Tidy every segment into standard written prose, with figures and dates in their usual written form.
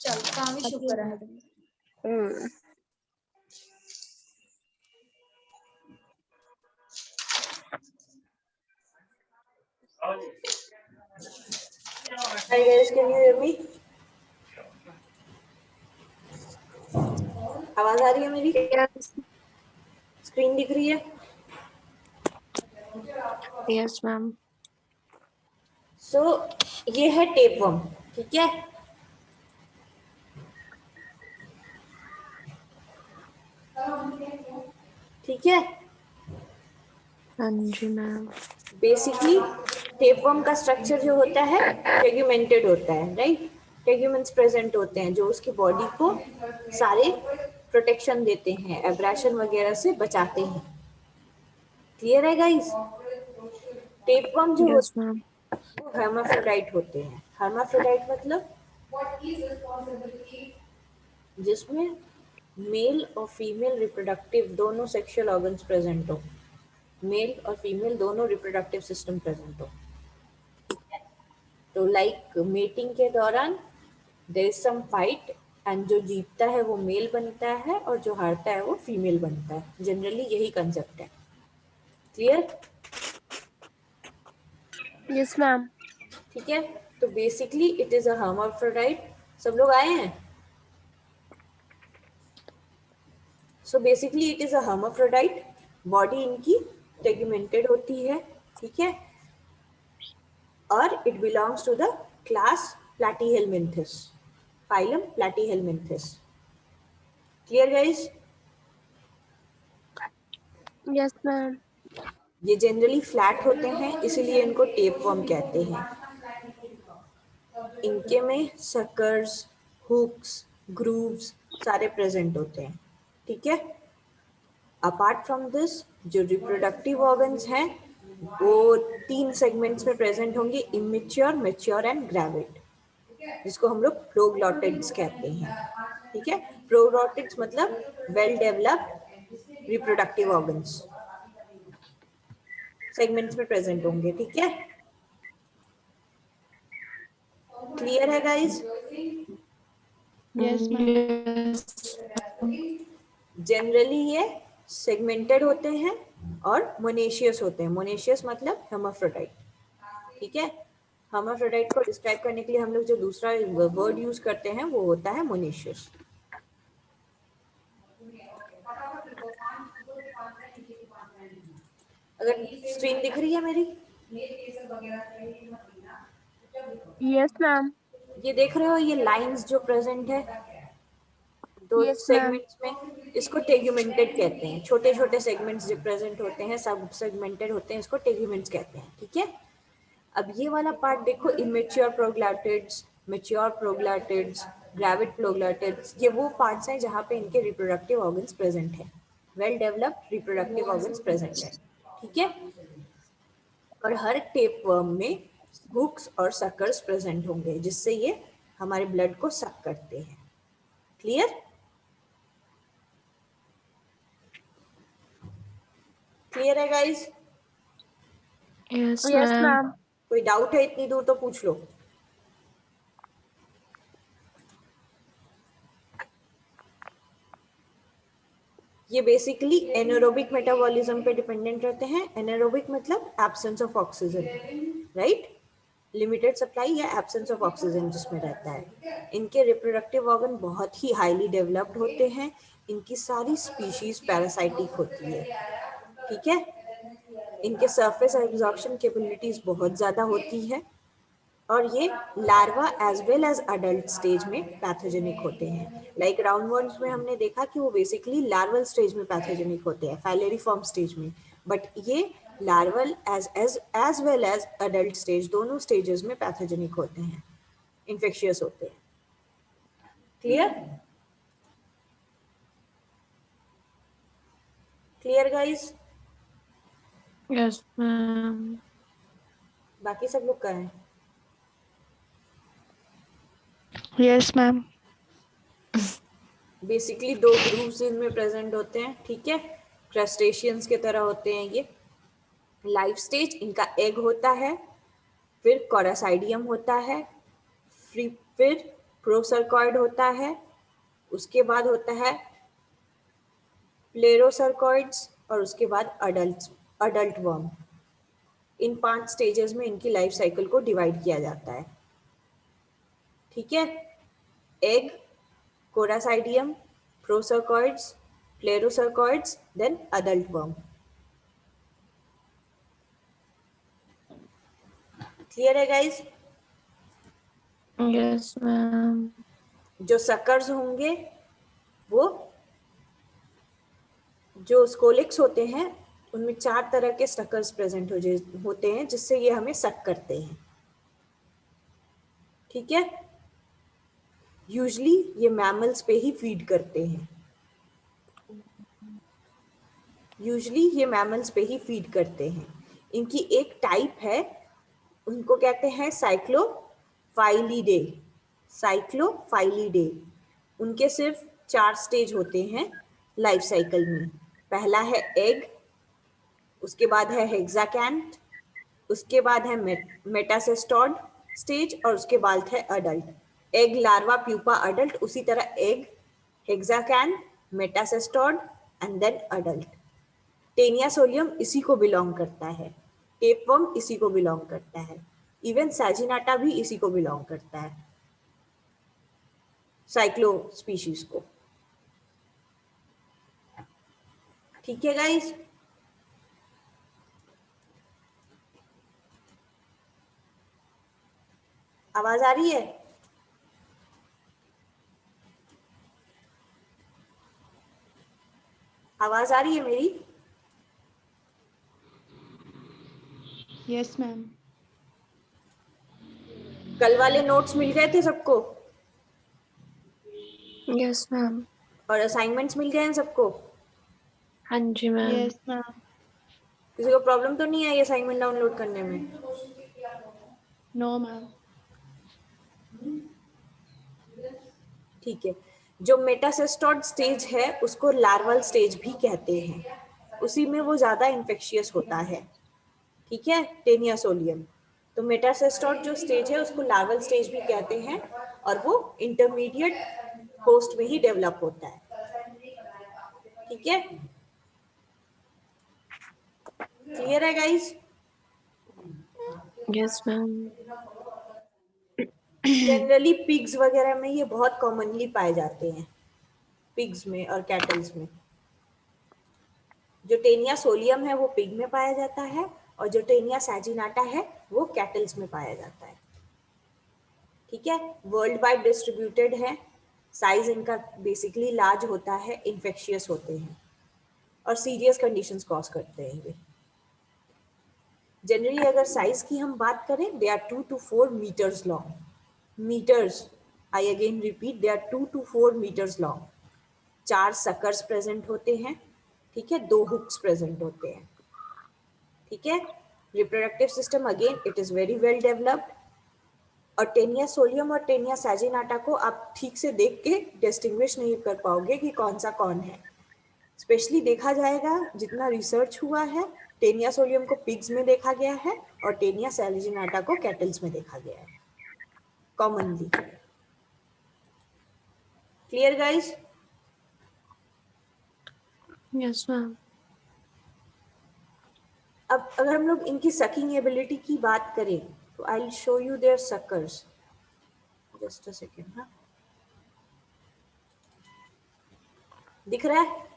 चल काम ही शुरू करा है। Hi guys, can you hear me? आवाज आ रही है मेरी? स्क्रीन दिख रही है? Yes ma'am. सो ये है टेपवर्म, ठीक है? ठीक है? हाँ जी मैम। बेसिकली टेपवर्म का स्ट्रक्चर जो होता है टेग्यूमेंटेड होता है, राइट? टेग्यूमेंट्स प्रेजेंट होते हैं जो उसकी बॉडी को सारे प्रोटेक्शन देते हैं, एब्रेशन वगैरह से बचाते हैं। क्लियर है गाइस? टेपवर्म जो यस मैम। वो हर्माफ्रोडाइट होते हैं। हर्माफ्रोडाइट मतलब जिसमें मेल और फीमेल रिप्रोडक्टिव दोनों सेक्सुअल ऑर्गन्स प्रेजेंट हो, मेल और फीमेल दोनों रिप्रोडक्टिव सिस्टम प्रेजेंट हो। तो लाइक मेटिंग के दौरान there is some fight and जो जीतता है वो मेल बनता है और जो हारता है वो फीमेल बनता है। जनरली यही कंसेप्ट है। क्लियर? Yes ma'am. ठीक है, तो basically it is a hermaphrodite. सब लोग आए हैं? So basically it is a hermaphrodite. Body इनकी टेग्यूमेंटेड होती है, ठीक है? और it belongs to the class platyhelminthes, phylum platyhelminthes. Clear guys? Yes ma'am. ये जनरली फ्लैट होते हैं, इसीलिए इनको टेपवर्म कहते हैं। इनके में सकर्स, हुक्स, ग्रूव्स सारे प्रेजेंट होते हैं, ठीक है? अपार्ट फ्रॉम दिस जो रिप्रोडक्टिव ऑर्गन्स हैं वो 3 सेगमेंट्स में प्रेजेंट होंगे, इमेच्योर, मैच्योर एंड ग्रेविड, जिसको हम लोग प्रोग्लॉटिड्स कहते हैं, ठीक है? प्रोग्लॉटिड्स मतलब well developed reproductive organs segments में प्रेजेंट होंगे, ठीक है? क्लियर है गाइस? Yes ma'am. जनरली ये सेगमेंटेड होते हैं और मोनेशियस होते हैं। मोनेशियस मतलब hermaphrodite, ठीक है? hermaphrodite को डिस्क्राइब करने के लिए हम लोग जो दूसरा वर्ड यूज करते हैं वो होता है मोनेशियस। अगर स्क्रीन दिख रही है मेरी? Yes ma'am. ये देख रहे हो ये लाइंस जो प्रेजेंट है दो यस मैम। सेगमेंट्स में, इसको टेग्यूमेंटेड कहते हैं। छोटे छोटे सेगमेंट्स जो प्रेजेंट होते हैं सब सेगमेंटेड होते हैं, इसको टेग्यूमेंट्स कहते हैं, ठीक है? अब ये वाला पार्ट देखो, इमेच्योर प्रोग्लैटिड्स, मैच्योर प्रोग्लैटिड्स, ग्रेविड प्रोग्लैटिड्स, ये वो पार्ट्स हैं जहाँ पे इनके रिप्रोडक्टिव ऑर्गन्स प्रेजेंट है, well developed reproductive organs present है, ठीक है? और हर टेपवर्म में हुक्स और सकर्स प्रेजेंट होंगे जिससे ये हमारे ब्लड को सक करते हैं। क्लियर? क्लियर है guys? Yes yes ma'am. Ma'am. कोई डाउट है इतनी दूर तो पूछ लो। ये बेसिकली एनारोबिक मेटाबॉलिज्म पे डिपेंडेंट रहते हैं। एनारोबिक मतलब absence of oxygen, right? Limited supply या एब्सेंस ऑफ ऑक्सीजन जिसमें रहता है। इनके रिप्रोडक्टिव ऑर्गन बहुत ही हाईली डेवलप्ड होते हैं। इनकी सारी स्पीशीज पैरासाइटिक होती है, ठीक है? इनके सरफेस एब्जॉर्प्शन कैपेबिलिटीज बहुत ज़्यादा होती है और ये larva as well as adult stage में पैथोजेनिक होते हैं। लाइक राउंडवर्म्स में हमने देखा कि वो बेसिकली लार्वल स्टेज में पैथोजेनिक होते हैं, फाइलेरिफॉर्म स्टेज में, बट ये larval as well as adult stage दोनों स्टेजेस में पैथोजेनिक होते हैं, इन्फेक्शियस होते हैं। Clear? Clear guys? Yes ma'am. बाकी सब लोग कहें। Yes ma'am. बेसिकली 2 ग्रुप्स इनमें प्रेजेंट होते हैं, ठीक है? क्रस्टेशियंस के तरह होते हैं ये। लाइफ स्टेज इनका एग होता है, फिर कोरासाइडियम होता है, फिर प्रोसर्कॉइड होता है, उसके बाद होता है प्लेरोसर्कॉइड्स और उसके बाद अडल्ट वर्म। इन 5 स्टेजेस में इनकी लाइफ साइकिल को डिवाइड किया जाता है। ठीक है, egg, coracidium, procercoids, plerocercoids, then adult worm. Clear है गाइस? Yes, ma'am. जो सकर्स होंगे वो जो स्कोलिक्स होते हैं उनमें 4 तरह के सकर्स प्रेजेंट होते हैं जिससे ये हमें सक करते हैं। ठीक है, यूजली ये मैमल्स पे ही फीड करते हैं। इनकी एक टाइप है, उनको कहते हैं साइक्लोफाइलिडे। उनके सिर्फ 4 स्टेज होते हैं लाइफ साइकिल में। पहला है एग, उसके बाद है हेक्साकैंथ, उसके बाद है मेटासेस्टोड स्टेज और उसके बाद है adult. Egg, larva, pupa, adult. उसी तरह egg, hexacanth, metacestode and then adult. Taenia solium इसी को बिलोंग करता है, टेपवर्म इसी को बिलोंग करता है, इवन सैजिनाटा भी इसी को बिलोंग करता है, साइक्लो स्पीशीज को। ठीक है गाइस, आवाज आ रही है? आवाज आ रही है मेरी? Yes ma'am. कल वाले नोट्स मिल गए थे सबको? Yes, ma'am. और असाइनमेंट्स मिल गए हैं सबको? हाँ जी मैम। Yes ma'am. किसी को प्रॉब्लम तो नहीं आई असाइनमेंट डाउनलोड करने में? No ma'am. ठीक है, जो मेटासेस्टोड स्टेज है उसको लार्वल स्टेज भी कहते हैं, उसी में वो ज्यादा इन्फेक्शियस होता है। ठीक है, टेनिया सोलियम। तो मेटासेस्टोड जो स्टेज है उसको लार्वल स्टेज भी कहते हैं और वो इंटरमीडिएट होस्ट में ही डेवलप होता है। ठीक है, क्लियर है guys? Yes, ma'am. Generally pigs वगैरह में ये बहुत कॉमनली पाए जाते हैं, पिग्स में और कैटल्स में। जो टेनिया सोलियम है वो पिग में पाया जाता है और जो टेनिया सैजिनाटा है वो कैटल्स में पाया जाता है। ठीक है, वर्ल्ड वाइड डिस्ट्रीब्यूटेड है, साइज इनका बेसिकली लार्ज होता है, इन्फेक्शियस होते हैं और सीरियस कंडीशंस कॉज करते हैं ये। जनरली अगर साइज की हम बात करें, they are 2 to 4 meters long. Meters, I again repeat, they are 2 to 4 meters long. 4 suckers present होते हैं। ठीक है, 2 हुक्स प्रेजेंट होते हैं। ठीक है, reproductive system again it is very well developed. और टेनिया सोलियम और टेनिया सैजिनाटा को आप ठीक से देख के डिस्टिंग्विश नहीं कर पाओगे कि कौन सा कौन है। स्पेशली देखा जाएगा, जितना रिसर्च हुआ है, टेनिया सोलियम को पिग्स में देखा गया है और टेनिया सैजिनाटा को कैटल्स में देखा गया है commonly. Clear guys? Yes, ma'am. अब अगर हम लोग इनकी सकिंग एबिलिटी की बात करें तो I will show you their suckers. Just a second. हाँ, दिख रहा है?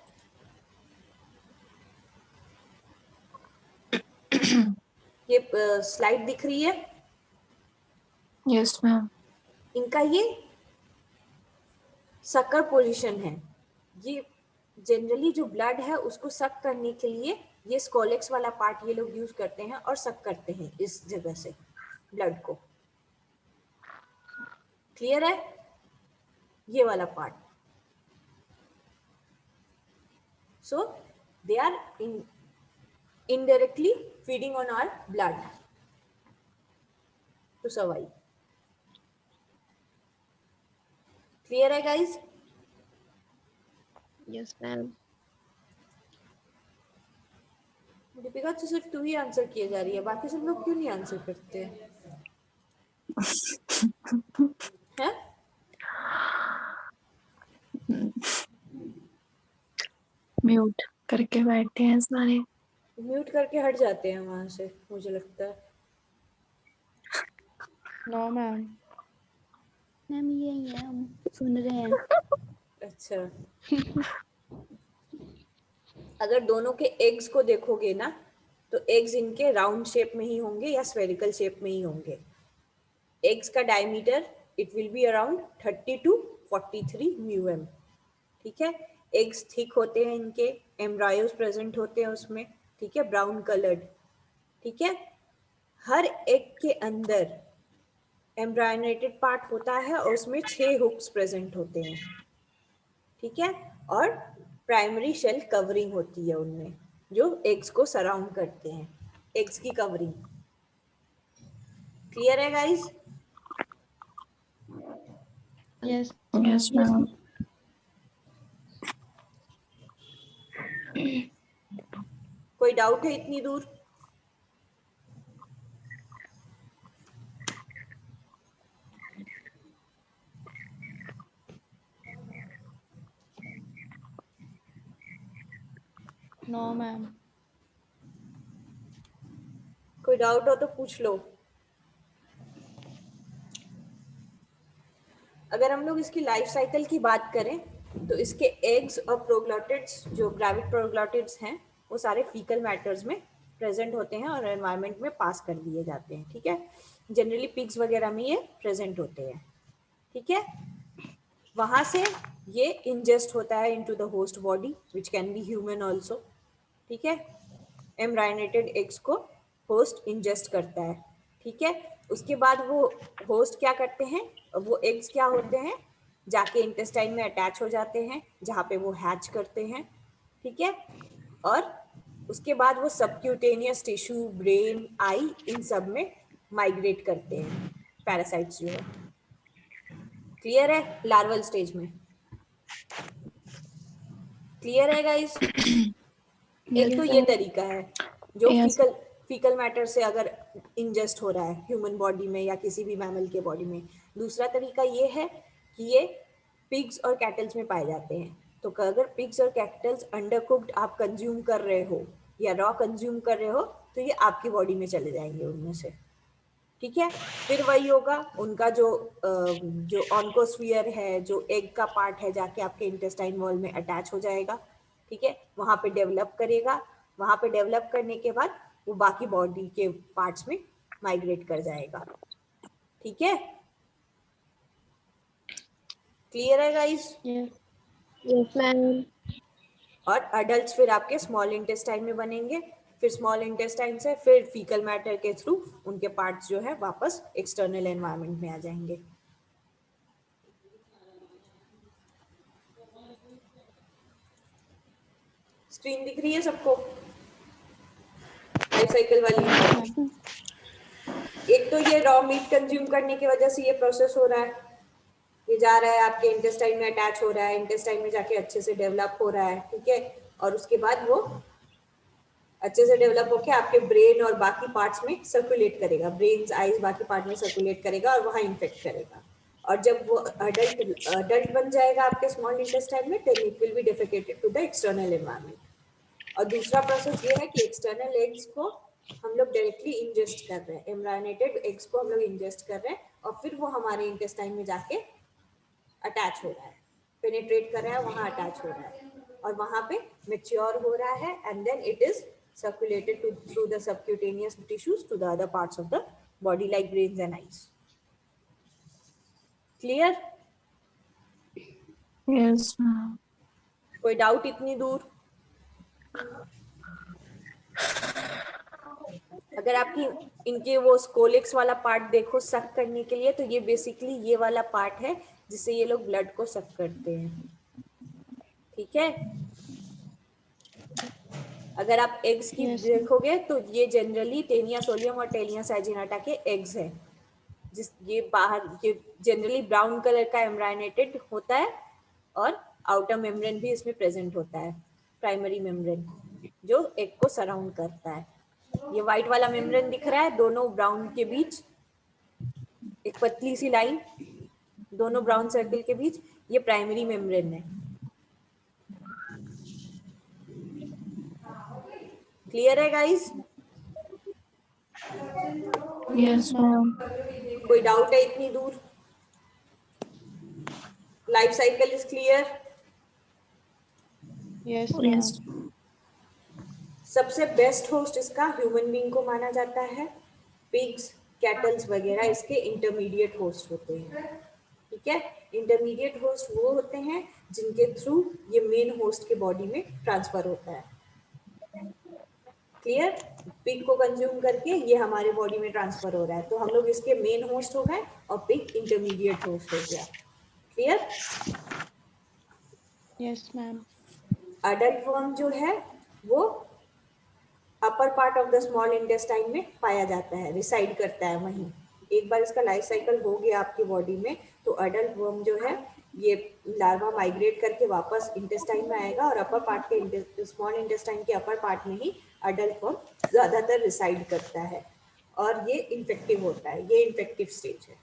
ये स्लाइड दिख रही है? Yes, ma'am. इनका ये सकर पोजीशन है। ये जनरली जो ब्लड है उसको सक करने के लिए ये स्कोलेक्स वाला पार्ट ये लोग यूज करते हैं और सक करते हैं इस जगह से ब्लड को। क्लियर है? ये वाला part. So they are indirectly feeding on our blood to survive. Clear है guys? Yes, ma'am. दीपिका तो सिर्फ तू ही आंसर किए जा रही है, बाकी सब लोग क्यों नहीं आंसर करते हैं? म्यूट करके बैठे हैं सारे। म्यूट करके हट जाते हैं वहां से, मुझे लगता है। No ma'am. मैम यही है, हम सुन रहे हैं। अच्छा, अगर दोनों के एग्स को देखोगे ना, तो एग्स इनके राउंड शेप में ही होंगे या स्फेरिकल शेप में ही होंगे। एग्स का diameter it will be around 30 to 43 म्यूएम। ठीक है, एग्स थिक होते हैं इनके, एम्ब्रायोस प्रेजेंट होते हैं उसमें, ठीक है, ब्राउन कलर्ड। ठीक है, हर एग के अंदर एम्ब्रायोनेटेड पार्ट होता है और उसमें 6 हुक्स प्रेजेंट होते हैं। ठीक है, और प्राइमरी शेल कवरिंग होती है उनमें, जो एग्स को सराउंड करते हैं, एग्स की कवरिंग। क्लियर है गाइस? Yes yes ma'am. कोई डाउट है इतनी दूर? No ma'am. कोई डाउट हो तो पूछ लो। अगर हम लोग इसकी लाइफ साइकिल की बात करें, तो इसके एग्स और प्रोग्लोटिड्स, जो ग्रेविड प्रोग्लोटिड्स हैं, वो सारे फीकल मैटर्स में प्रेजेंट होते हैं और एनवायरनमेंट में पास कर दिए जाते हैं। ठीक है, जनरली पिग्स वगैरह में ये प्रेजेंट होते हैं। ठीक है, वहां से ये इंजेस्ट होता है into the host body, which can be human also. ठीक है, एम्ब्रायोनेटेड एग्स को होस्ट इंजेस्ट करता है। ठीक है, उसके बाद वो होस्ट क्या करते हैं, वो एग्स क्या होते हैं, जाके इंटेस्टाइन में अटैच हो जाते हैं, जहाँ पे वो हैच करते हैं। ठीक है, और उसके बाद वो सबक्यूटेनियस टिश्यू, ब्रेन, आई, इन सब में माइग्रेट करते हैं पैरासाइट्स जो है। क्लियर है? लार्वल स्टेज में क्लियर है गाइस? एक तो ये तरीका है जो यस। फीकल मैटर से अगर इंजेस्ट हो रहा है ह्यूमन बॉडी में या किसी भी मैमल के बॉडी में। दूसरा तरीका ये है कि ये पिग्स और कैटल्स में पाए जाते हैं। तो अगर पिग्स और कैटल्स अंडर कुक्ड आप कंज्यूम कर रहे हो या रॉ कंज्यूम कर रहे हो, तो ये आपकी बॉडी में चले जाएंगे उनमें से। ठीक है, फिर वही होगा, उनका जो ऑन्कोस्फीयर है, जो एग का पार्ट है, जाके आपके इंटेस्टाइन वॉल में अटैच हो जाएगा। ठीक है, वहां पे डेवलप करेगा, वहां पे डेवलप करने के बाद वो बाकी बॉडी के पार्ट्स में माइग्रेट कर जाएगा। ठीक है, क्लियर है गाइस? Yes ma'am. और अडल्ट फिर आपके स्मॉल इंटेस्टाइन में बनेंगे, फिर स्मॉल इंटेस्टाइन से फिर फीकल मैटर के थ्रू उनके पार्ट्स जो है वापस एक्सटर्नल एनवायरनमेंट में आ जाएंगे। स्क्रीन दिख रही है सबको लाइफ साइकिल वाली? एक तो ये रॉ मीट कंज्यूम करने की वजह से ये प्रोसेस हो रहा है, ये जा रहा है आपके इंटेस्टाइन में अटैच हो रहा है, इंटेस्टाइन में जाके अच्छे से डेवलप हो रहा है। ठीक है, और उसके बाद वो अच्छे से डेवलप होके आपके ब्रेन और बाकी पार्ट्स में सर्कुलेट करेगा, ब्रेन, आईज, बाकी पार्ट में सर्कुलेट करेगा और वहां इन्फेक्ट करेगा। और जब वो अडल्ट बन जाएगा आपके स्मॉल इंटेस्टाइन में, then it will be defecated to the external environment. और दूसरा प्रोसेस ये है कि एक्सटर्नल एग्स को हम लोग डायरेक्टली इंजेस्ट कर रहे हैं, एम्ब्रायोनेटेड एग्स को हम लोग इंजेस्ट कर रहे हैं, और फिर वो हमारे इंटेस्टाइन में जाके अटैच हो रहा है, पेनिट्रेट कर रहा है, वहां अटैच हो रहा है और वहां पे मेच्योर हो रहा है, and then it is circulated through the subcutaneous tissues to the other parts of the body like brains and eyes. Clear? Yes ma'am. कोई डाउट इतनी दूर? अगर आपकी इनके वो स्कोलिक्स वाला पार्ट देखो सक करने के लिए, तो ये बेसिकली ये वाला पार्ट है जिससे ये लोग ब्लड को सक करते हैं। ठीक है, अगर आप एग्स की देखोगे तो ये जनरली टेनिया सोलियम और टेनिया सैजिनाटा के एग्स हैं, जिस ये बाहर ये जनरली ब्राउन कलर का एम्ब्रायोनेटेड होता है और आउटर मेम्ब्रेन भी इसमें प्रेजेंट होता है, प्राइमरी मेम्ब्रेन जो एग को सराउंड करता है। ये व्हाइट वाला मेम्ब्रेन दिख रहा है, दोनों ब्राउन के बीच एक पतली सी लाइन, दोनों ब्राउन सर्कल के बीच, ये प्राइमरी मेम्ब्रेन है। क्लियर है गाइस? Yes, ma'am. कोई डाउट है इतनी दूर? Life cycle is clear? Yes, Yes. ma'am. सबसे बेस्ट होस्ट इसका ह्यूमन बीइंग को माना जाता है। पिग्स, कैटल्स वगैरह इसके इंटरमीडिएट होस्ट होते हैं। ठीक है, इंटरमीडिएट होस्ट वो होते हैं जिनके थ्रू ये मेन होस्ट के बॉडी में ट्रांसफर होता है। क्लियर? पिग को कंज्यूम करके ये हमारे बॉडी में ट्रांसफर हो रहा है, तो हम लोग इसके मेन होस्ट हो गए और पिग इंटरमीडिएट होस्ट हो गया। Clear? Yes, ma'am. Adult worm जो है वो upper part of the small intestine में पाया जाता है, रिसाइड करता है वहीं। एक बार इसका लाइफ साइकिल हो गया आपकी बॉडी में तो अडल्ट वर्म जो है ये लार्वा माइग्रेट करके वापस इंटेस्टाइन में आएगा और अपर पार्ट के स्मॉल इंटेस्टाइन के अपर पार्ट में ही अडल्ट वर्म ज्यादातर रिसाइड करता है और ये इन्फेक्टिव होता है। ये इन्फेक्टिव स्टेज है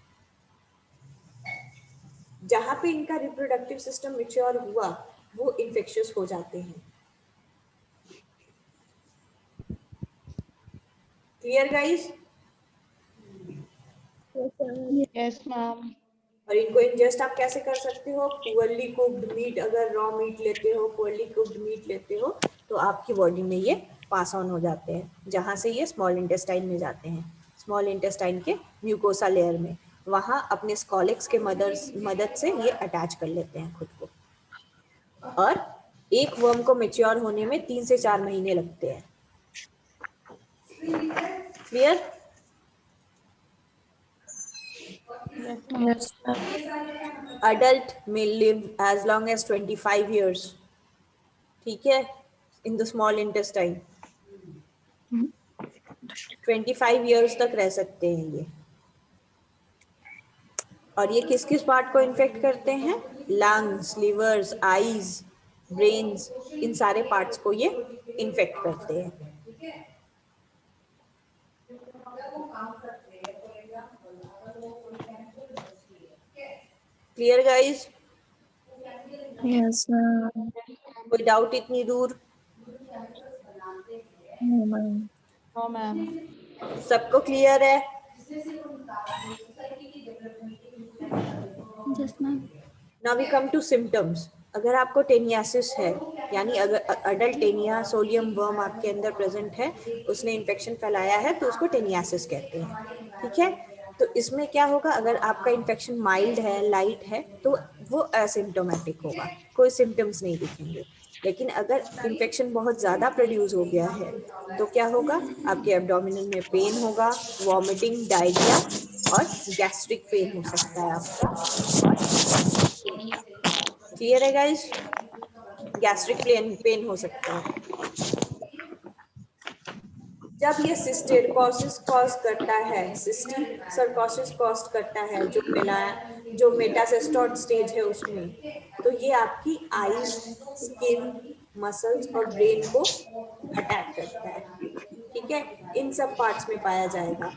जहां पे इनका रिप्रोडक्टिव सिस्टम मैच्योर हुआ वो इन्फेक्शियस हो जाते हैं। Clear guys? Yes, ma'am. और इनको इंजेस्ट आप कैसे कर सकते हो? पुअरली कुक्ड मीट, अगर रॉ मीट लेते हो, पुअरली कुक्ड मीट लेते हो तो आपकी बॉडी में ये पास ऑन हो जाते हैं, जहाँ से ये स्मॉल इंटेस्टाइन में जाते हैं, स्मॉल इंटेस्टाइन के म्यूकोसा लेयर में। वहाँ अपने स्कॉलिक्स के मदद से ये अटैच कर लेते हैं खुद को। और एक वर्म को मैच्योर होने में 3 से 4 महीने लगते हैं। Clear? Yes, ma'am. Adult may live as long as 25 years. ठीक है, in the small intestine 25 years तक रह सकते हैं ये। और ये किस किस पार्ट को इन्फेक्ट करते हैं? लंग्स, लिवर्स, आईज, ब्रेन्स, इन सारे पार्ट्स को ये इन्फेक्ट करते हैं। Clear guys? Yes, ma'am. कोई डाउट इतनी दूर? No, ma'am. No, ma'am. सबको क्लियर है? Yes ma'am. Now we come to symptoms. अगर आपको टेनियासिस है, यानी अगर अडल्ट टेनिया सोलियम वर्म आपके अंदर प्रेजेंट है, उसने इन्फेक्शन फैलाया है तो उसको टेनियासिस कहते हैं। ठीक है, तो इसमें क्या होगा? अगर आपका इन्फेक्शन माइल्ड है, लाइट है, तो वो असिम्टोमेटिक होगा, कोई सिम्टम्स नहीं दिखेंगे। लेकिन अगर इन्फेक्शन बहुत ज़्यादा प्रोड्यूस हो गया है तो क्या होगा? आपके एब्डोमिनल में पेन होगा, वॉमिटिंग, डायरिया और गैस्ट्रिक पेन हो सकता है आपका। क्लियर है गाइस? गैस्ट्रिक पेन हो सकता है। जब ये सिस्टिकोसिस कॉज करता है, सिस्टिक सर्कोसिस कॉज करता है, जो मेटासिस्टोड स्टेज है उसमें, तो ये आपकी आईज, स्किन, मसल्स और ब्रेन को अटैक करता है। ठीक है, इन सब पार्ट्स में पाया जाएगा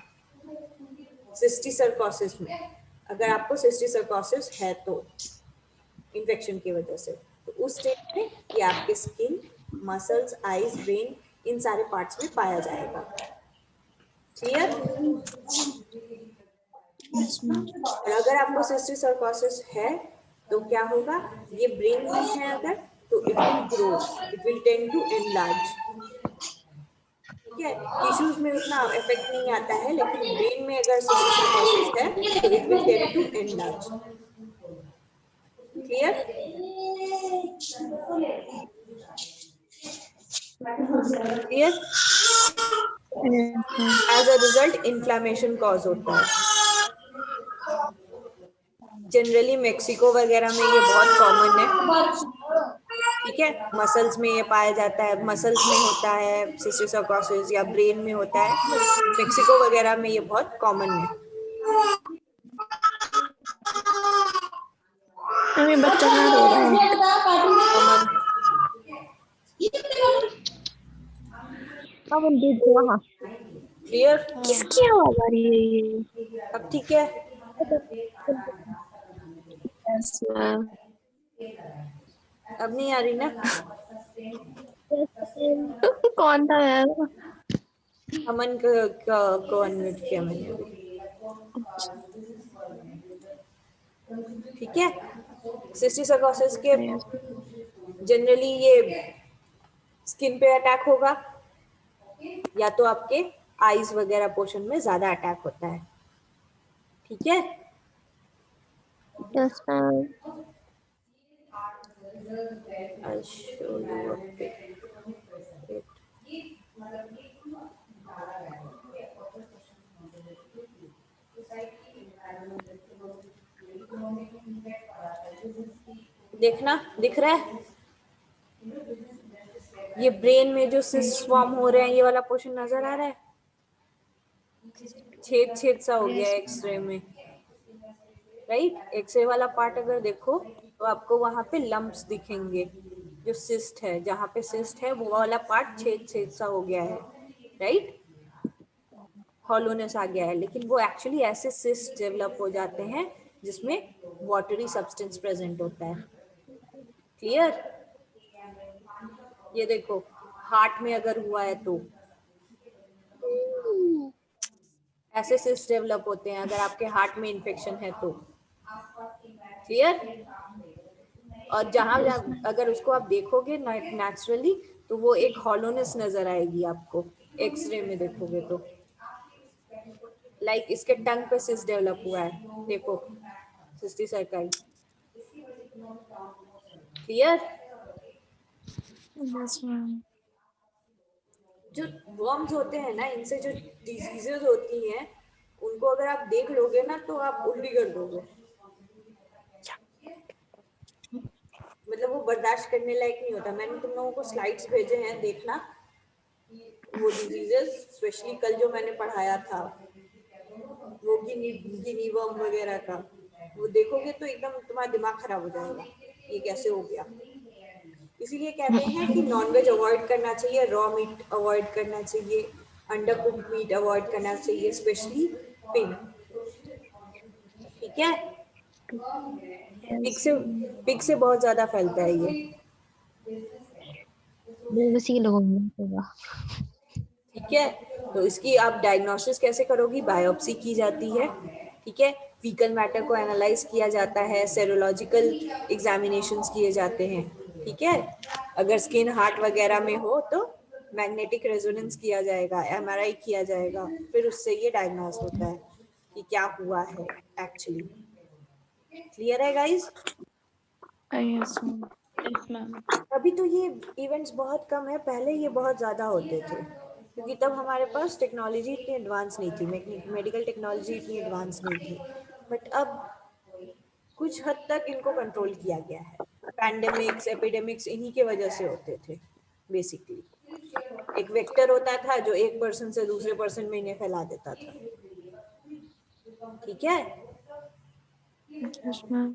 सिस्टिसर्कोसिस में। अगर आपको सिस्टिसर्कोसिस है तो इन्फेक्शन की वजह से, तो उस स्टेज में ये आपके स्किन, मसल्स, आईज, ब्रेन, इन सारे पार्ट्स में पाया जाएगा। क्लियर? Yes, ma'am. और अगर आपको सिस्टिसर्कोसिस है तो क्या होगा? ये ब्रेन में है अगर, तो it will grow, it will tend to enlarge. ठीक है, टिश्यूज में उतना इफेक्ट नहीं आता है, लेकिन ब्रेन में अगर सिस्टिसर्कोसिस है तो it will tend to enlarge. Clear? Clear? Yes, ma'am. As a result inflammation cause होता है। जनरली मेक्सिको वगैरह में ये बहुत कॉमन है। ठीक है, मसल्स में ये पाया जाता है, मसल्स में होता है सिस्टिसर्कोसिस, या ब्रेन में होता है। मेक्सिको वगैरह में ये बहुत कॉमन है। अभी बच्चा कहाँ रो रहा है? कॉमन। अब हम देख वहाँ क्लियर? किसकी आवाज आ रही है ये? अब ठीक है? Yes, ma'am. अब नहीं आ रही ना? कौन था यार? अमन को अनम्यूट किया मैंने अभी। ठीक है, सिस्टिक सर्कोसिस के जनरली ये स्किन पे अटैक होगा या तो आपके आईज वगैरह पोर्शन में ज्यादा अटैक होता है। ठीक है, yes ma'am. I'll show you a pic. देखना, दिख रहा है ये ब्रेन में जो सिस्ट फॉर्म हो रहे हैं, ये वाला पोर्शन नजर आ रहा है, छेद छेद सा हो गया है एक्सरे में, राइट। एक्सरे वाला पार्ट अगर देखो तो आपको वहां पे लंप्स दिखेंगे, जो सिस्ट है, जहाँ पे सिस्ट है वो वाला पार्ट छेद छेद सा हो गया है, राइट, हॉलोनेस आ गया है। लेकिन वो एक्चुअली ऐसे सिस्ट डेवलप हो जाते हैं जिसमें वाटरी सब्सटेंस प्रेजेंट होता है। क्लियर? ये देखो, हार्ट में अगर हुआ है तो ऐसे सिस्ट डेवलप होते हैं, अगर आपके हार्ट में इन्फेक्शन है तो। क्लियर? और जहां अगर उसको आप देखोगे नेचुरली तो वो एक हॉलोनेस नजर आएगी आपको, एक्सरे में देखोगे तो। लाइक इसके टंग पे सिस्ट डेवलप हुआ है, देखो, सिस्टी सर्काई। क्लियर? Yes ma'am. जो वर्म्स होते हैं ना, इनसे जो डिजीजेस होती हैं, उनको अगर आप देख लोगे ना तो आप उल्टी कर दोगे, मतलब वो बर्दाश्त करने लायक नहीं होता। मैंने तुम लोगों को स्लाइड्स भेजे हैं, देखना वो डिजीजेस, स्पेशली कल जो मैंने पढ़ाया था वो गिनी वर्म वगैरह का, वो देखोगे तो एकदम तुम्हारा दिमाग खराब हो जाएगा, ये कैसे हो गया। इसीलिए कहते हैं कि नॉनवेज अवॉइड करना चाहिए, रॉ मीट अवॉइड करना चाहिए, अंडर कुक्ड मीट अवॉइड करना चाहिए, स्पेशली पिग। ठीक है, पिग यस। से पिग से बहुत ज्यादा फैलता है ये। बेबसी के लोगों में होगा। ठीक है, तो इसकी आप डायग्नोसिस कैसे करोगी? बायोप्सी की जाती है, ठीक है, फीकल मैटर को एनालाइज किया जाता है, सेरोलॉजिकल एग्जामिनेशंस किए जाते हैं। ठीक है, अगर स्किन हार्ट वगैरह में हो तो मैग्नेटिक रेजोनेंस किया जाएगा, एमआरआई किया जाएगा, फिर उससे ये डायग्नोस होता है कि क्या हुआ है एक्चुअली। क्लियर है guys? Yes ma'am. Yes, ma'am. अभी तो ये इवेंट्स बहुत कम है, पहले ये बहुत ज़्यादा होते थे, क्योंकि तब हमारे पास टेक्नोलॉजी इतनी एडवांस नहीं थी, मेडिकल टेक्नोलॉजी इतनी एडवांस नहीं थी। बट अब कुछ हद तक इनको कंट्रोल किया गया है। पैंडेमिक्स, एपिडेमिक्स इन्हीं के वजह से होते थे बेसिकली। एक वेक्टर होता था जो एक पर्सन से दूसरे पर्सन में इन्हें फैला देता था। ठीक है, यस मैम।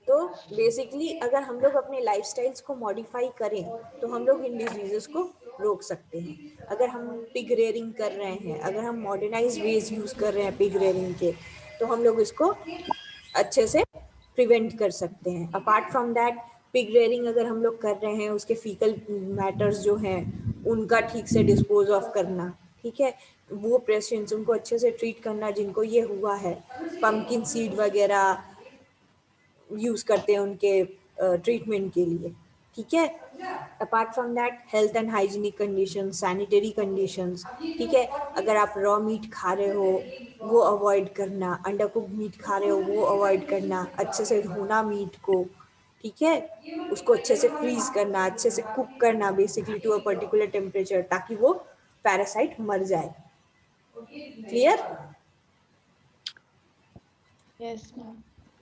तो बेसिकली अगर हम लोग अपने लाइफस्टाइल्स को मॉडिफाई करें तो हम लोग इन डिजीजेस को रोक सकते हैं। अगर हम पिग रेयरिंग कर रहे हैं, अगर हम मॉडर्नाइज वेज यूज कर रहे हैं पिग रेयरिंग के, तो हम लोग इसको अच्छे से प्रिवेंट कर सकते हैं। Apart from that, pig rearing अगर हम लोग कर रहे हैं, उसके फीकल मैटर्स जो हैं उनका ठीक से डिस्पोज ऑफ करना, ठीक है, वो पेशेंट्स उनको अच्छे से ट्रीट करना जिनको ये हुआ है, पम्पकिन सीड वगैरह यूज करते हैं उनके ट्रीटमेंट के लिए। ठीक है, apart from that, health and hygienic condition, sanitary conditions, ठीक है, अगर आप रॉ मीट खा रहे हो वो अवॉइड करना, अंडर कुक मीट खा रहे हो वो अवॉइड करना, अच्छे से धोना मीट को, ठीक है, उसको अच्छे से फ्रीज करना, अच्छे से कुक करना basically to a particular temperature, ताकि वो पैरासाइट मर जाए। क्लियर? Yes, ma'am.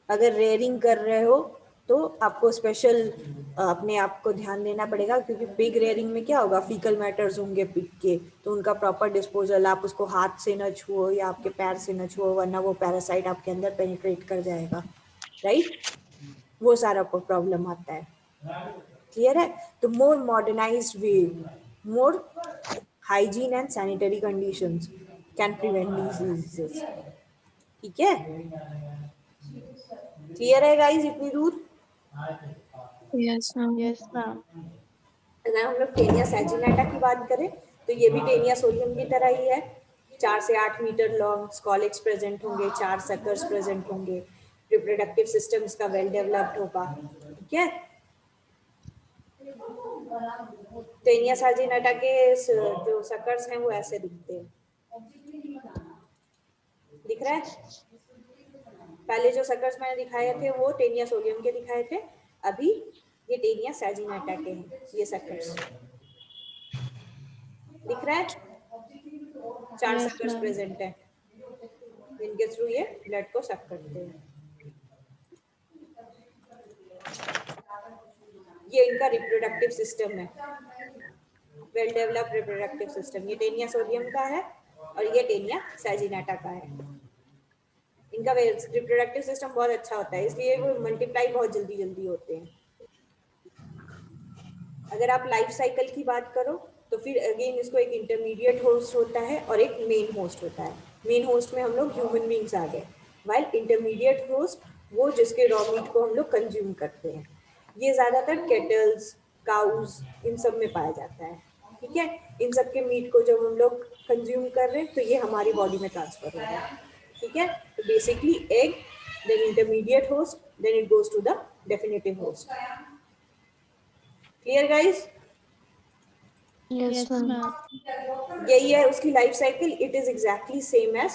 अगर रेयरिंग कर रहे हो तो आपको स्पेशल अपने आप को ध्यान देना पड़ेगा, क्योंकि पिग रेयरिंग में क्या होगा, फीकल मैटर्स होंगे पिग के, तो उनका प्रॉपर डिस्पोजल, आप उसको हाथ से न छुओ या आपके पैर से न छुओ, वरना वो पैरासाइट आपके अंदर पेनिट्रेट कर जाएगा, राइट, वो सारा प्रॉब्लम आता है। क्लियर है? तो more modernized way, more hygiene and sanitary conditions can prevent diseases. ठीक है, क्लियर है गाइस इतनी दूर? Yes ma'am. Yes, ma'am. अगर हम लोग टेनिया सैजिनाटा की बात करें तो ये भी टेनिया सोलियम की तरह ही है। 4 से 8 मीटर लॉन्ग स्कॉलेक्स प्रेजेंट होंगे, 4 सकर्स प्रेजेंट होंगे, रिप्रोडक्टिव सिस्टम इसका वेल डेवलप्ड होगा। ठीक है, टेनिया सैजिनाटा के जो सकर्स हैं वो ऐसे दिखते हैं, दिख रहा है? पहले जो सकर्स मैंने दिखाए थे वो टेनिया सोलियम के दिखाए थे, अभी ये टेनिया सैजिनाटा के हैं, ये सकर्स दिख रहा है? 4 Yes, सकर्स ma'am. प्रेजेंट है जिनके थ्रू ये ब्लड को सक करते हैं। ये इनका रिप्रोडक्टिव सिस्टम है, वेल डेवलप्ड रिप्रोडक्टिव सिस्टम। ये टेनिया सोलियम का है और ये टेनिया सैजिनाटा का है। इनका रिप्रोडक्टिव सिस्टम बहुत अच्छा होता है, इसलिए वो मल्टीप्लाई बहुत जल्दी जल्दी होते हैं। अगर आप लाइफ साइकिल की बात करो तो फिर अगेन इसको एक इंटरमीडिएट होस्ट होता है और एक मेन होस्ट होता है। मेन होस्ट में हम लोग ह्यूमन बींग्स आ गए, वाइल इंटरमीडिएट होस्ट वो जिसके रॉ मीट को हम लोग कंज्यूम करते हैं। ये ज़्यादातर केटल्स, काउज, इन सब में पाया जाता है। ठीक है, इन सब के मीट को जब हम लोग कंज्यूम कर रहे हैं तो ये हमारी बॉडी में ट्रांसफर हो रहा है। ठीक है, तो basically egg, then intermediate host, then it goes to the definitive host. Clear guys? Yes, Yes, ma'am. ma'am. यही है उसकी life cycle. It is exactly same as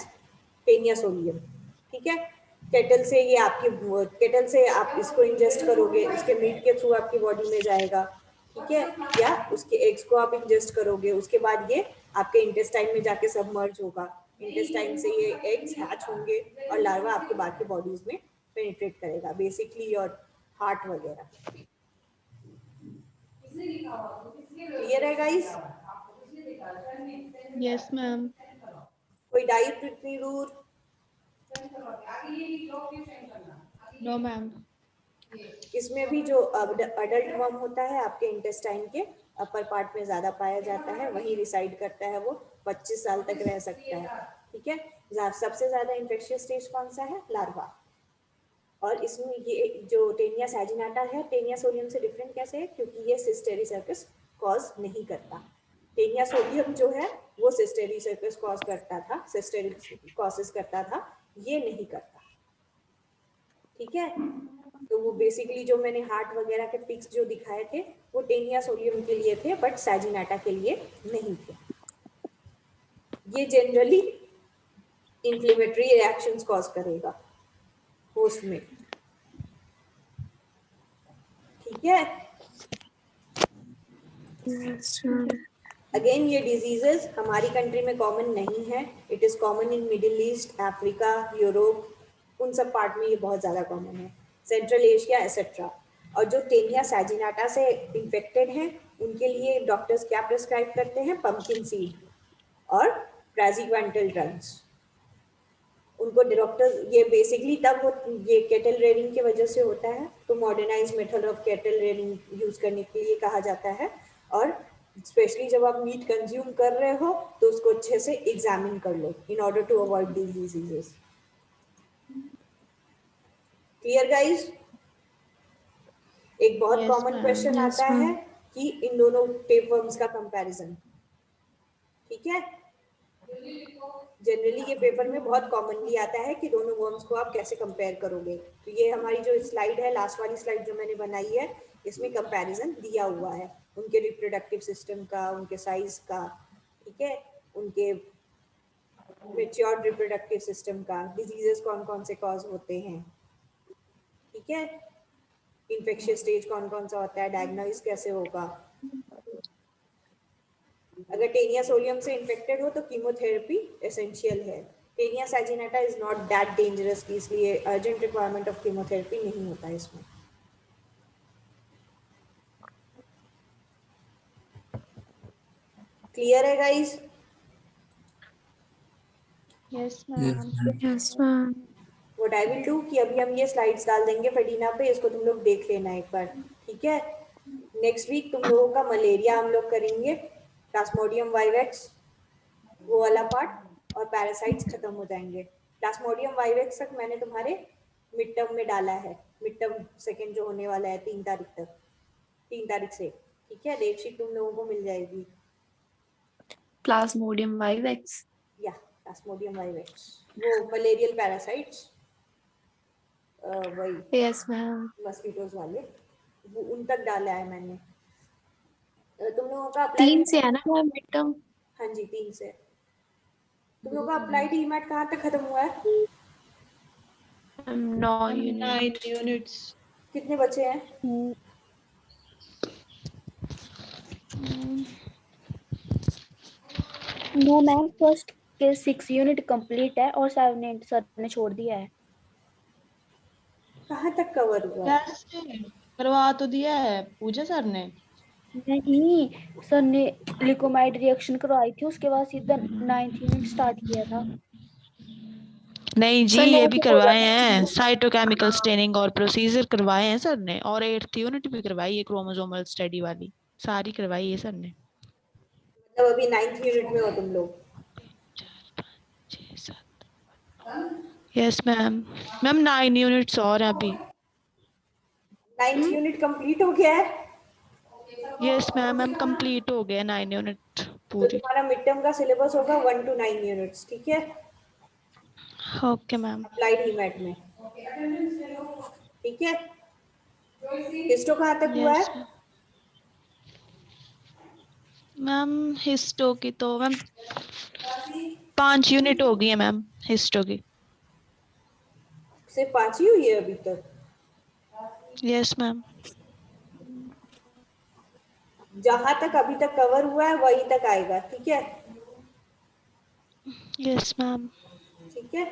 taenia solium. ठीक है, केटल से ये आपकी केटल से आप इसको इंजेस्ट करोगे, उसके मीट के थ्रू आपकी बॉडी में जाएगा। ठीक है, या उसके एग्स को आप इंजेस्ट करोगे, उसके बाद ये आपके इंटेस्टाइन में जाके सबमर्ज होगा। इंटेस्टाइन से ये एग्स हैच होंगे और लार्वा आपके बाकी बॉडीज में पेनिट्रेट करेगा, बेसिकली योर हार्ट वगैरह। क्लियर है गाइस? Yes, ma'am. कोई डाइट इतनी दूर? No, ma'am. इसमें भी जो अडल्ट वर्म होता है आपके इंटेस्टाइन के अपर पार्ट में ज्यादा पाया जाता है, वहीं रिसाइड करता है, वो 25 साल तक रह सकता है। ठीक है, सबसे ज्यादा इन्फेक्शियस स्टेज कौन सा है? लार्वा। और इसमें ये जो टेनिया सैजिनाटा है, टेनिया सोलियम से डिफरेंट कैसे है? क्योंकि ये सिस्टेरिसर्कस कॉज नहीं करता। टेनिया सोलियम जो है वो सिस्टेरिसर्कस कॉज करता था, सिस्टेरिकोसिस करता था, ये नहीं करता। ठीक है, तो वो बेसिकली जो मैंने हार्ट वगैरह के पिक्स जो दिखाए थे वो टेनिया सोलियम के लिए थे, बट सैजिनाटा के लिए नहीं थे। ये जनरली इन्फ्लेमेटरी रिएक्शंस कॉज करेगा होस्ट में। ठीक है, Yes, ma'am. अगेन ये डिजीजेस हमारी कंट्री में कॉमन नहीं है। It is common in middle east, Africa, Europe, उन सब पार्ट में ये बहुत ज़्यादा कॉमन है, सेंट्रल एशिया एक्सेट्रा। और जो टेनिया सैजिनाटा से इन्फेक्टेड हैं उनके लिए डॉक्टर्स क्या प्रिस्क्राइब करते हैं? पंपकिन सीड और प्राजिक्वेंटल ड्रग्स। उनको डॉक्टर्स, ये बेसिकली तब ये केटल रेयरिंग की वजह से होता है, तो modernise method of kettle rearing use करने के लिए कहा जाता है। और स्पेशली जब आप मीट कंज्यूम कर रहे हो तो उसको अच्छे से एग्जामिन कर लो in order to avoid these diseases. Clear guys? एक बहुत Yes, common ma'am. Question Yes, आता है ma'am. कि इन दोनों टेपवर्म्स का कंपैरिजन। ठीक है, जनरली ये पेपर में बहुत कॉमनली आता है कि दोनों वर्म्स को आप कैसे कंपेयर करोगे। तो ये हमारी जो स्लाइड है, लास्ट वाली स्लाइड जो मैंने बनाई है, इसमें कंपैरिजन दिया हुआ है उनके रिप्रोडक्टिव सिस्टम का, उनके साइज का। ठीक है, उनके मैच्योर रिप्रोडक्टिव सिस्टम का, डिजीजेस कौन कौन से कॉज होते हैं। ठीक है, इन्फेक्शियस स्टेज कौन कौन सा होता है, डायग्नोसिस कैसे होगा। अगर टेनिया सोलियम से इन्फेक्टेड हो तो कीमोथेरेपी एसेंशियल है। Taenia saginata is not that dangerous, इसलिए अर्जेंट रिक्वायरमेंट ऑफ कीमोथेरेपी नहीं होता है इसमें। क्लियर है guys? Yes, ma'am. Yes, ma'am. What I will do कि अभी हम ये स्लाइड्स डाल देंगे फेडिना पे, इसको तुम लोग देख लेना एक बार। ठीक है, नेक्स्ट वीक तुम लोगों का मलेरिया हम लोग करेंगे, प्लाज्मोडियम वाइवेक्स वो वाला पार्ट, और पैरासाइट्स खत्म हो जाएंगे। प्लाज्मोडियम वाइवेक्स तक मैंने तुम्हारे मिड टर्म में डाला है, मिड टर्म सेकेंड जो होने वाला है 3 तारीख तक, 3 तारीख से ठीक है, डेटशीट तुम लोगों को मिल जाएगी। Plasmodium vivax. या प्लास्मोडियम वाइवेक्स, वो मलेरियल पैरासाइट्स, वही Yes, ma'am. मस्कीटोज वाले, वो उन तक डाला है मैंने। तुम लोगों का अप्लाई, 3 से है ना मैम मिड टर्म? हाँ जी 3 से। तुम लोगों का अप्लाइड ईमैट कहाँ तक खत्म हुआ है? 9 9 unit. units. कितने बचे हैं? नो मैम, फर्स्ट के 6 यूनिट कंप्लीट है और 7 सर ने छोड़ दिया है। कहाँ तक कवर हुआ है? कैसे करवा तो दिया है पूजा सर ने। नहीं, सर ने लिकोमाइड रिएक्शन करवाई थी, उसके बाद सीधा 9th यूनिट स्टार्ट किया था। नहीं जी, सर ने ये भी ऐसे बोला करवाए था हैं, साइटोकेमिकल स्टेनिंग और प्रोसीजर करवाए हैं सर ने, और 8th यूनिट भी करवाई है, क्रोमोसोमल स्टडी वाली सारी करवाई है सर ने। मतलब अभी 9th यूनिट में हो तुम लोग? Yes ma'am. मैम 9 यूनिट्स और हैं अभी। 9th यूनिट कंप्लीट हो गया है? यस मैम, मैम कंप्लीट हो गया 9 यूनिट तो पूरी। तुम्हारा मिड टर्म का सिलेबस होगा 1 to 9 यूनिट्स, ठीक है, ओके मैम। अप्लाइड ईमैट में, ठीक है। हिस्टो कहाँ तक हुआ यस है? मैम हिस्टो की तो मैम 5 यूनिट हो गई है मैम हिस्टो की। सिर्फ 5 ही हुई है अभी तक? Yes ma'am. जहां तक अभी तक कवर हुआ है वहीं तक आएगा, ठीक है। Yes ma'am. ठीक है,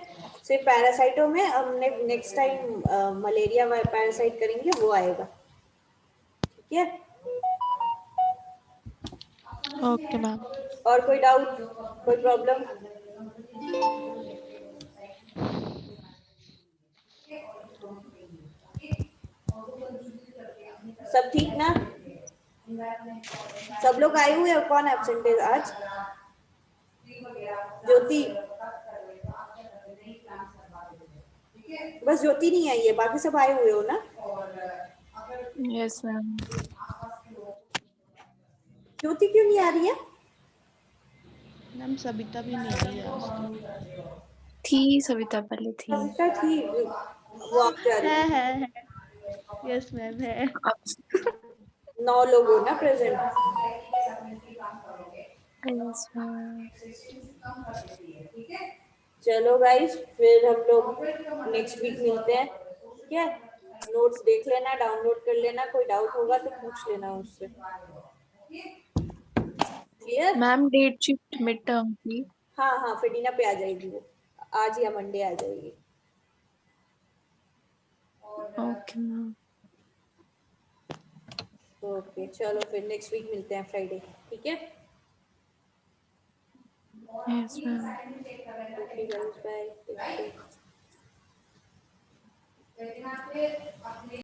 सिर्फ पैरासाइटों में हमने नेक्स्ट टाइम मलेरिया पैरासाइट करेंगे, वो आएगा, ठीक है। Okay ma'am. और कोई डाउट, कोई प्रॉब्लम? सब ठीक ना? सब लोग आए हुए हैं? कौन एब्सेंट है आज? ज्योति, बस ज्योति नहीं आई है, बाकी सब आए हुए हो ना? Yes ma'am. ज्योति क्यों नहीं आ रही है? मैम सबिता भी नहीं आई आज तो। थी सविता पहले थी। कविता थी, वो आप जा रही है। है। यस मैम है। 9 लोग हो ना प्रेजेंट? Yes ma'am. चलो गाइस, फिर हम लोग नेक्स्ट वीक मिलते हैं, ठीक है। नोट्स देख लेना, डाउनलोड कर लेना, कोई डाउट होगा तो पूछ लेना उससे, clear? Ma'am date sheet mid term की। हाँ हाँ, फिडीना पे आ जाएगी वो, आज या मंडे आ जाएगी। Okay ma'am. ओके चलो, फिर नेक्स्ट वीक मिलते हैं फ्राइडे, ठीक है। Yes ma'am. Okay guys, bye.